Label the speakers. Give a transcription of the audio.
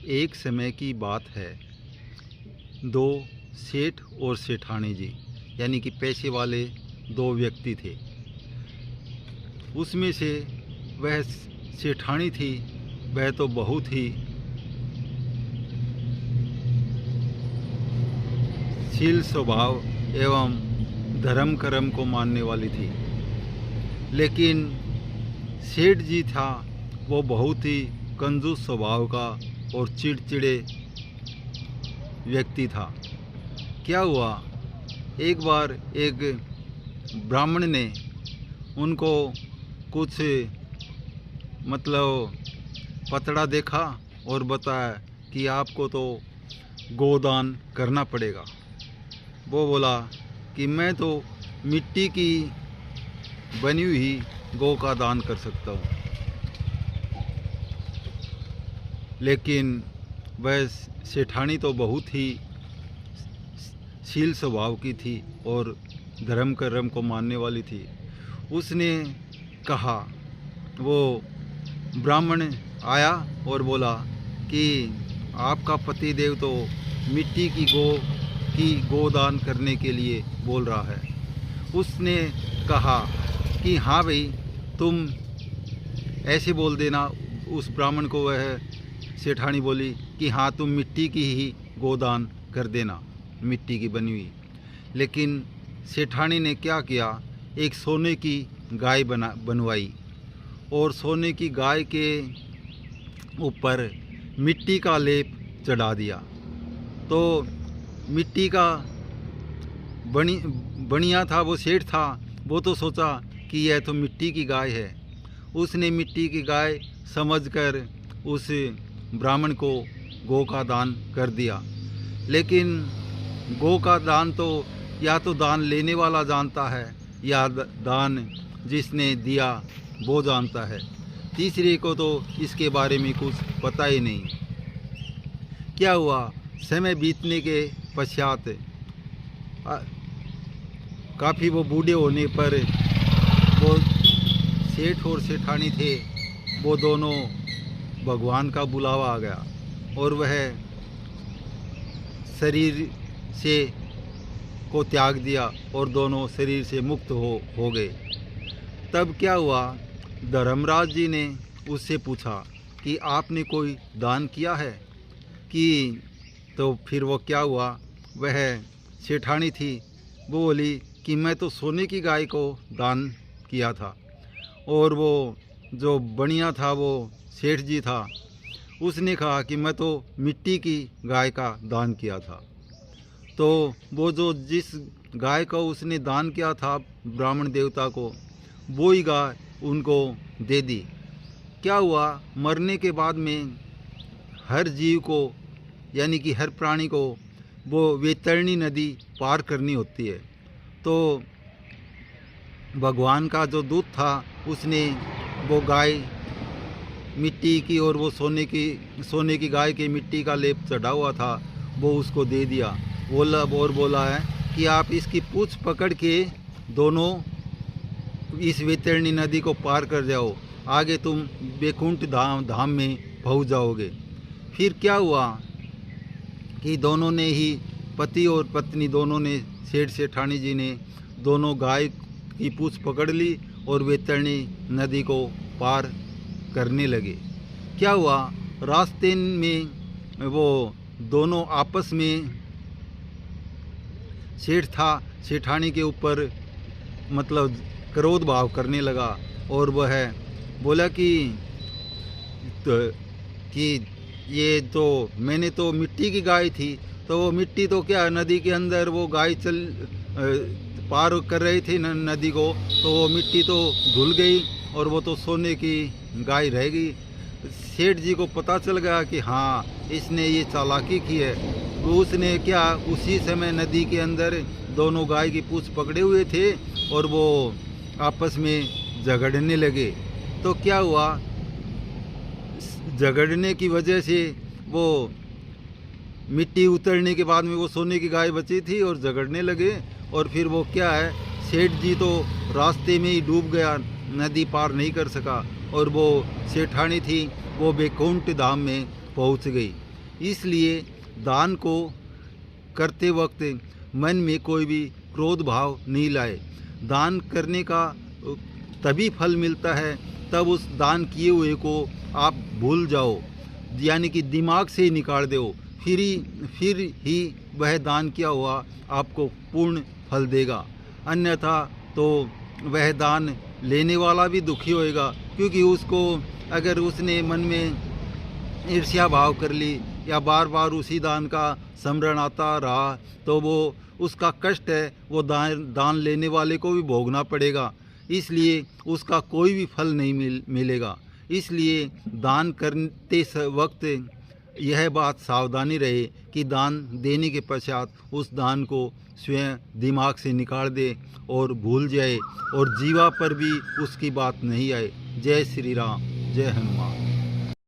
Speaker 1: एक समय की बात है, दो सेठ और सेठानी जी यानी कि पैसे वाले दो व्यक्ति थे। उसमें से वह सेठानी थी, वह तो बहुत ही शील स्वभाव एवं धर्म कर्म को मानने वाली थी। लेकिन सेठ जी था, वो बहुत ही कंजूस स्वभाव का और चिड़चिड़े व्यक्ति था। क्या हुआ, एक बार एक ब्राह्मण ने उनको कुछ पतड़ा देखा और बताया कि आपको तो गोदान करना पड़ेगा। वो बोला कि मैं तो मिट्टी की बनी हुई गौ का दान कर सकता हूँ। लेकिन वह सेठानी तो बहुत ही शील स्वभाव की थी और धर्म कर्म को मानने वाली थी। उसने कहा, वो ब्राह्मण आया और बोला कि आपका पतिदेव तो मिट्टी की गोदान करने के लिए बोल रहा है। उसने कहा कि हाँ भाई, तुम ऐसे बोल देना। उस ब्राह्मण को वह सेठानी बोली कि हाँ, तुम मिट्टी की ही गोदान कर देना, मिट्टी की बनी हुई। लेकिन सेठानी ने क्या किया, एक सोने की गाय बनवाई और सोने की गाय के ऊपर मिट्टी का लेप चढ़ा दिया। तो मिट्टी का बनिया था, वो सेठ था, वो तो सोचा कि यह तो मिट्टी की गाय है। उसने मिट्टी की गाय समझकर उस ब्राह्मण को गौ का दान कर दिया। लेकिन गौ का दान तो या तो दान लेने वाला जानता है या दान जिसने दिया वो जानता है। तीसरे को तो इसके बारे में कुछ पता ही नहीं। क्या हुआ, समय बीतने के पश्चात काफ़ी वो बूढ़े होने पर वो सेठ और सेठानी थे, वो दोनों भगवान का बुलावा आ गया और वह शरीर से को त्याग दिया और दोनों शरीर से मुक्त हो गए। तब क्या हुआ, धर्मराज जी ने उससे पूछा कि आपने कोई दान किया है कि? तो फिर वो क्या हुआ, वह सेठानी थी, वो बोली कि मैं तो सोने की गाय को दान किया था। और वो जो बनिया था वो सेठ जी था, उसने कहा कि मैं तो मिट्टी की गाय का दान किया था। तो वो जो जिस गाय का उसने दान किया था ब्राह्मण देवता को, वो ही गाय उनको दे दी। क्या हुआ, मरने के बाद में हर जीव को यानी कि हर प्राणी को वो वैतरणी नदी पार करनी होती है। तो भगवान का जो दूत था, उसने वो गाय मिट्टी की और वो सोने की गाय के मिट्टी का लेप चढ़ा हुआ था, वो उसको दे दिया। बोला है कि आप इसकी पूंछ पकड़ के दोनों इस वैतरणी नदी को पार कर जाओ, आगे तुम वैकुंठ धाम में पहुंच जाओगे। फिर क्या हुआ कि दोनों ने ही, पति और पत्नी दोनों ने, सेठ सेठानी जी ने दोनों गाय की पूंछ पकड़ ली और वैतरणी नदी को पार करने लगे। क्या हुआ, रास्ते में वो दोनों आपस में, सेठ था सेठानी के ऊपर क्रोध भाव करने लगा और वह बोला कि ये तो मैंने तो मिट्टी की गाय थी, तो वो मिट्टी तो क्या, नदी के अंदर वो गाय पार कर रही थी नदी को, तो वो मिट्टी तो धुल गई और वो तो सोने की गाय रह गई। सेठ जी को पता चल गया कि हाँ, इसने ये चालाकी की है। तो उसने क्या, उसी समय नदी के अंदर दोनों गाय की पूंछ पकड़े हुए थे और वो आपस में झगड़ने लगे। तो क्या हुआ, झगड़ने की वजह से वो मिट्टी उतरने के बाद में वो सोने की गाय बची थी और झगड़ने लगे। और फिर वो क्या है, सेठ जी तो रास्ते में ही डूब गया, नदी पार नहीं कर सका और वो सेठानी थी वो वैकुंठ धाम में पहुंच गई। इसलिए दान को करते वक्त मन में कोई भी क्रोध भाव नहीं लाए। दान करने का तभी फल मिलता है तब उस दान किए हुए को आप भूल जाओ, यानी कि दिमाग से ही निकाल दो, फिर ही वह दान किया हुआ आपको पूर्ण फल देगा। अन्यथा तो वह दान लेने वाला भी दुखी होएगा, क्योंकि उसको अगर उसने मन में ईर्ष्या भाव कर ली या बार बार उसी दान का स्मरण आता रहा तो वो उसका कष्ट है वो दान लेने वाले को भी भोगना पड़ेगा, इसलिए उसका कोई भी फल नहीं मिलेगा। इसलिए दान करते वक्त यह बात सावधानी रहे कि दान देने के पश्चात उस दान को स्वयं दिमाग से निकाल दे और भूल जाए और जीवा पर भी उसकी बात नहीं आए। जय श्री राम, जय हनुमान।